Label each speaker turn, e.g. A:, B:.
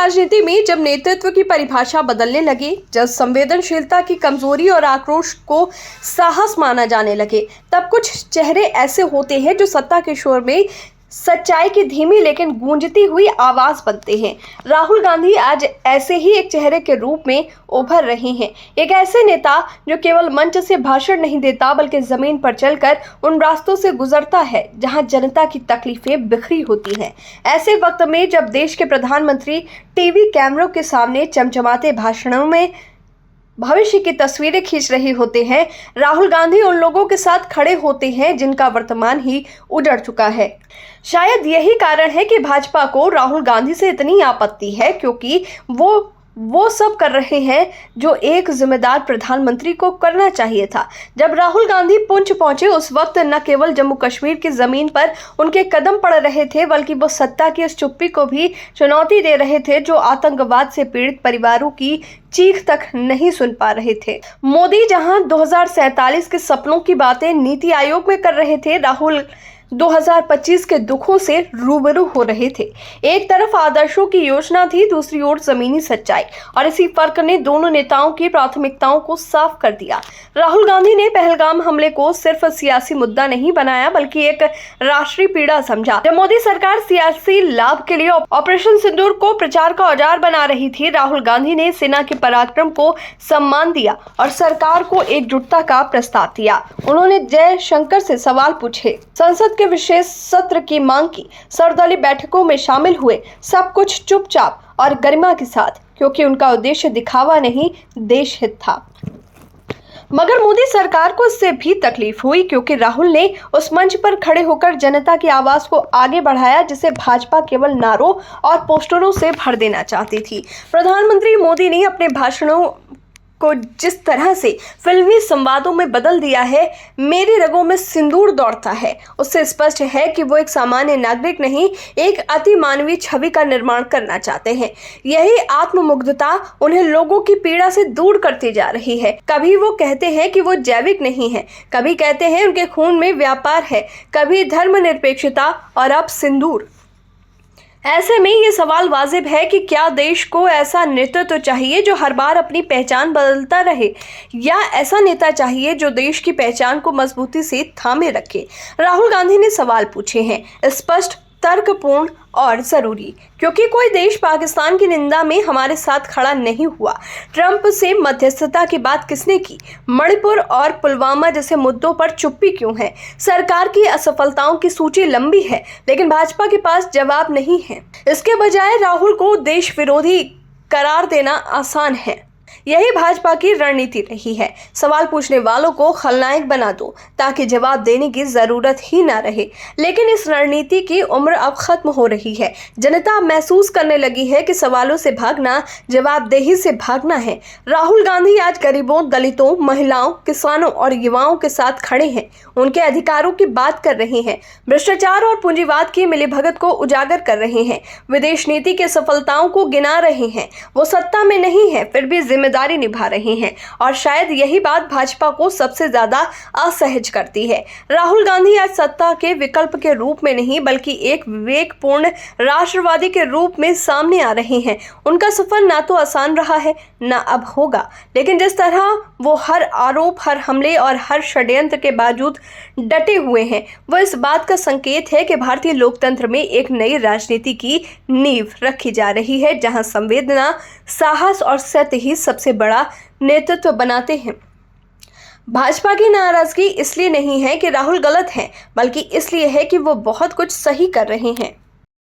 A: राजनीति में जब नेतृत्व की परिभाषा बदलने लगी, जब संवेदनशीलता की कमजोरी और आक्रोश को साहस माना जाने लगे, तब कुछ चेहरे ऐसे होते हैं जो सत्ता के शोर में सच्चाई की धीमी लेकिन गूंजती हुई आवाज बनते हैं। राहुल गांधी आज ऐसे ही एक चेहरे के रूप में उभर रहे हैं। एक ऐसे नेता जो केवल मंच से भाषण नहीं देता बल्कि जमीन पर चलकर उन रास्तों से गुजरता है जहां जनता की तकलीफें बिखरी होती हैं। ऐसे वक्त में जब देश के प्रधानमंत्री टीवी कैमरों के सामने चमचमाते भाषणों में भविष्य की तस्वीरें खींच रहे होते हैं, राहुल गांधी उन लोगों के साथ खड़े होते हैं जिनका वर्तमान ही उजड़ चुका है। शायद यही कारण है कि भाजपा को राहुल गांधी से इतनी आपत्ति है, क्योंकि वो सब कर रहे हैं जो एक जिम्मेदार प्रधानमंत्री को करना चाहिए था। जब राहुल गांधी पुंछ पहुंचे, उस वक्त न केवल जम्मू कश्मीर की जमीन पर उनके कदम पड़ रहे थे, बल्कि वो सत्ता की उस चुप्पी को भी चुनौती दे रहे थे जो आतंकवाद से पीड़ित परिवारों की चीख तक नहीं सुन पा रहे थे। मोदी जहां 2047 के सपनों की बातें नीति आयोग में कर रहे थे, राहुल 2025 के दुखों से रूबरू हो रहे थे। एक तरफ आदर्शों की योजना थी, दूसरी ओर जमीनी सच्चाई, और इसी फर्क ने दोनों नेताओं की प्राथमिकताओं को साफ कर दिया। राहुल गांधी ने पहलगाम हमले को सिर्फ सियासी मुद्दा नहीं बनाया, बल्कि एक राष्ट्रीय पीड़ा समझा। जब मोदी सरकार सियासी लाभ के लिए ऑपरेशन सिंदूर को प्रचार का औजार बना रही थी, राहुल गांधी ने सेना के पराक्रम को सम्मान दिया और सरकार को एकजुटता का प्रस्ताव दिया। उन्होंने जयशंकर से सवाल पूछे, संसद के विशेष सत्र की मांग की, सर्वदलीय बैठकों में शामिल हुए, सब कुछ चुपचाप और गरिमा के साथ, क्योंकि उनका उद्देश्य दिखावा नहीं, देश हित था। मगर मोदी सरकार को इससे भी तकलीफ हुई, क्योंकि राहुल ने उस मंच पर खड़े होकर जनता की आवाज को आगे बढ़ाया जिसे भाजपा केवल नारों और पोस्टरों से भर देना चाहती थी। प्रधानमंत्री मोदी ने अपने भाषणों को जिस तरह से फिल्मी संवादों में बदल दिया है, मेरी रगों में सिंदूर दौड़ता है, उससे स्पष्ट है कि वो एक सामान्य नागरिक नहीं, एक अति मानवीय छवि का निर्माण करना चाहते हैं। यही आत्ममुग्धता उन्हें लोगों की पीड़ा से दूर करती जा रही है। कभी वो कहते हैं कि वो जैविक नहीं है, कभी कहते हैं उनके खून में व्यापार है, कभी धर्मनिरपेक्षता और अब सिंदूर। ऐसे में ये सवाल वाजिब है कि क्या देश को ऐसा नेतृत्व चाहिए जो हर बार अपनी पहचान बदलता रहे, या ऐसा नेता चाहिए जो देश की पहचान को मजबूती से थामे रखे। राहुल गांधी ने सवाल पूछे हैं, स्पष्ट, तर्कपूर्ण और जरूरी, क्योंकि कोई देश पाकिस्तान की निंदा में हमारे साथ खड़ा नहीं हुआ। ट्रंप से मध्यस्थता की बात किसने की? मणिपुर और पुलवामा जैसे मुद्दों पर चुप्पी क्यों है? सरकार की असफलताओं की सूची लंबी है, लेकिन भाजपा के पास जवाब नहीं है। इसके बजाय राहुल को देश विरोधी करार देना आसान है। यही भाजपा की रणनीति रही है। सवाल पूछने वालों को खलनायक बना दो ताकि जवाब देने की जरूरत ही ना रहे। लेकिन इस रणनीति की उम्र अब खत्म हो रही है। जनता महसूस करने लगी है कि सवालों से भागना जवाबदेही से भागना है। राहुल गांधी आज गरीबों, दलितों, महिलाओं, किसानों और युवाओं के साथ खड़े हैं, उनके अधिकारों की बात कर रहे हैं, भ्रष्टाचार और पूंजीवाद की मिलीभगत को उजागर कर रहे हैं, विदेश नीति के सफलताओं को गिना रहे हैं। वो सत्ता में नहीं है, फिर भी जिम्मेदारी निभा रहे हैं, और शायद यही बात भाजपा को सबसे ज्यादा असहज करती है। राहुल गांधी आज सत्ता के विकल्प के रूप में नहीं, बल्कि एक विवेकपूर्ण राष्ट्रवादी के रूप में सामने आ रहे हैं। उनका सफर ना तो आसान रहा है, ना अब होगा, लेकिन जिस तरह वो हर आरोप, हर हमले और हर षड्यंत्र के बावजूद डटे हुए हैं, वो इस बात का संकेत है कि भारतीय लोकतंत्र में एक नई राजनीति की नींव रखी जा रही है, जहां संवेदना, साहस और सत्य ही सबसे बड़ा नेतृत्व बनाते हैं। भाजपा की नाराजगी इसलिए नहीं है कि राहुल गलत हैं, बल्कि इसलिए है कि वो बहुत कुछ सही कर रहे हैं।